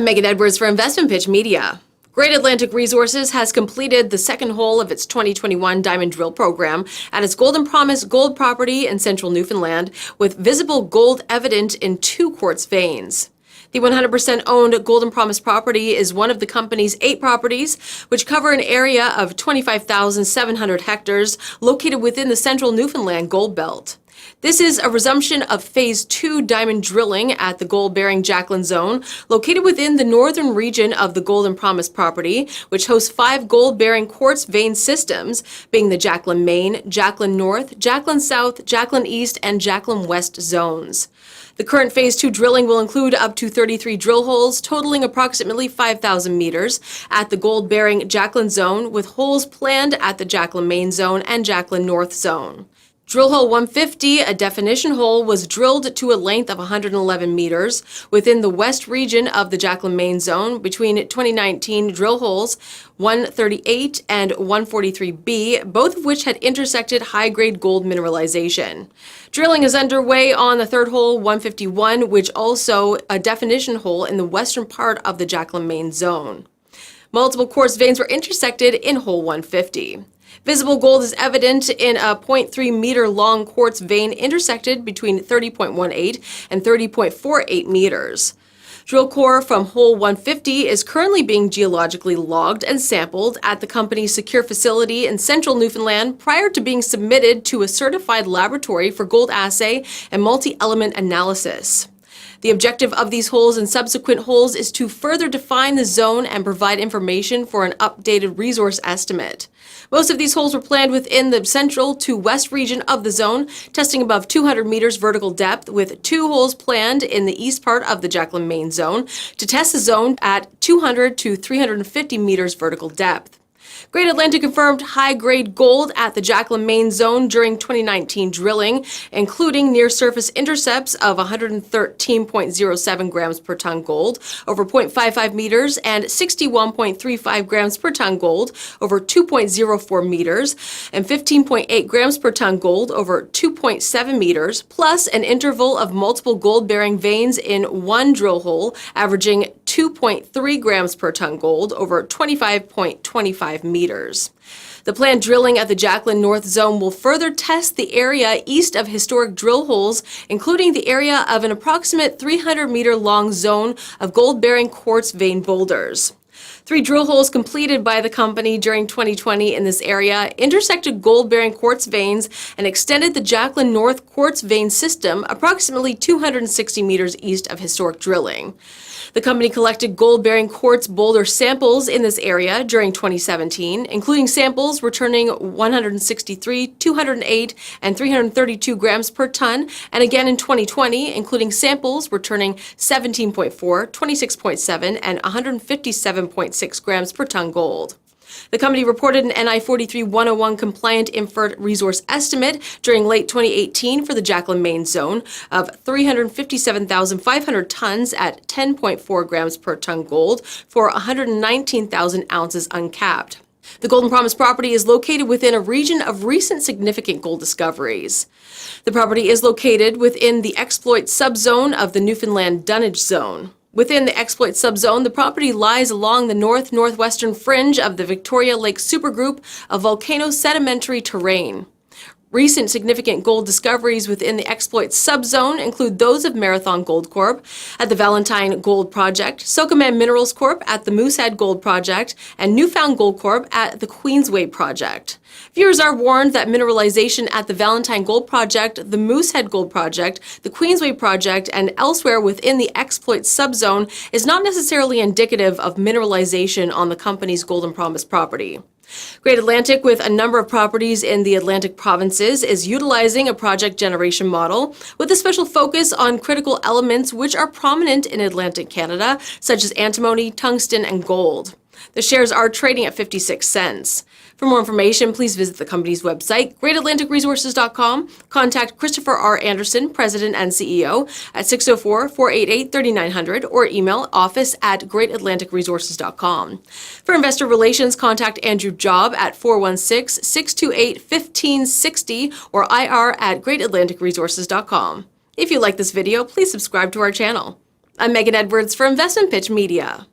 Megan Edwards for Investment Pitch Media. Great Atlantic Resources has completed the second hole of its 2021 diamond drill program at its Golden Promise gold property in central Newfoundland, with visible gold evident in 2 quartz veins. The 100% owned Golden Promise property is one of the company's 8 properties, which cover an area of 25,700 hectares located within the central Newfoundland gold belt. This is a resumption of Phase 2 diamond drilling at the gold-bearing Jaclyn Zone, located within the northern region of the Golden Promise property, which hosts 5 gold-bearing quartz vein systems, being the Jaclyn Main, Jaclyn North, Jaclyn South, Jaclyn East, and Jaclyn West zones. The current Phase 2 drilling will include up to 33 drill holes, totaling approximately 5,000 meters at the gold-bearing Jaclyn Zone, with holes planned at the Jaclyn Main Zone and Jaclyn North Zone. Drill hole 150, a definition hole, was drilled to a length of 111 meters within the west region of the Jaclyn Main Zone between 2019 drill holes 138 and 143B, both of which had intersected high-grade gold mineralization. Drilling is underway on the third hole 151, which also a definition hole in the western part of the Jaclyn Main Zone. Multiple quartz veins were intersected in hole 150. Visible gold is evident in a 0.3 meter long quartz vein intersected between 30.18 and 30.48 meters. Drill core from hole 150 is currently being geologically logged and sampled at the company's secure facility in central Newfoundland prior to being submitted to a certified laboratory for gold assay and multi-element analysis. The objective of these holes and subsequent holes is to further define the zone and provide information for an updated resource estimate. Most of these holes were planned within the central to west region of the zone, testing above 200 meters vertical depth, with 2 holes planned in the east part of the Jaclyn Main Zone to test the zone at 200 to 350 meters vertical depth. Great Atlantic confirmed high-grade gold at the Jaclyn Main Zone during 2019 drilling, including near-surface intercepts of 113.07 grams per ton gold over 0.55 meters and 61.35 grams per ton gold over 2.04 meters and 15.8 grams per ton gold over 2.7 meters, plus an interval of multiple gold-bearing veins in one drill hole, averaging 2.3 grams per ton gold over 25.25 meters. The planned drilling at the Jaclyn North Zone will further test the area east of historic drill holes, including the area of an approximate 300-meter-long zone of gold-bearing quartz vein boulders. 3 drill holes completed by the company during 2020 in this area intersected gold-bearing quartz veins and extended the Jaclyn North quartz vein system approximately 260 meters east of historic drilling. The company collected gold-bearing quartz boulder samples in this area during 2017, including samples returning 163, 208, and 332 grams per ton, and again in 2020, including samples returning 17.4, 26.7, and 157.6 grams per ton gold. The company reported an NI 43-101 compliant inferred resource estimate during late 2018 for the Jaclyn Main Zone of 357,500 tons at 10.4 grams per ton gold for 119,000 ounces uncapped. The Golden Promise property is located within a region of recent significant gold discoveries. The property is located within the exploit subzone of the Newfoundland Dunnage Zone. Within the exploit subzone, the property lies along the north-northwestern fringe of the Victoria Lake supergroup of volcano sedimentary terrain. Recent significant gold discoveries within the exploit subzone include those of Marathon Gold Corp. At the Valentine Gold Project, Sokoman Minerals Corp. At the Moosehead Gold Project, and Newfound Gold Corp. At the Queensway Project. Viewers are warned that mineralization at the Valentine Gold Project, the Moosehead Gold Project, the Queensway Project, and elsewhere within the exploit subzone is not necessarily indicative of mineralization on the company's Golden Promise property. Great Atlantic, with a number of properties in the Atlantic provinces, is utilizing a project generation model with a special focus on critical elements which are prominent in Atlantic Canada, such as antimony, tungsten, and gold. The shares are trading at 56 cents. For more information, please visit the company's website, greatatlanticresources.com. Contact Christopher R. Anderson, President and CEO, at 604-488-3900 or email office@greatatlanticresources.com. For investor relations, contact Andrew Job at 416-628-1560 or ir@greatatlanticresources.com. If you like this video, please subscribe to our channel. I'm Megan Edwards for Investment Pitch Media.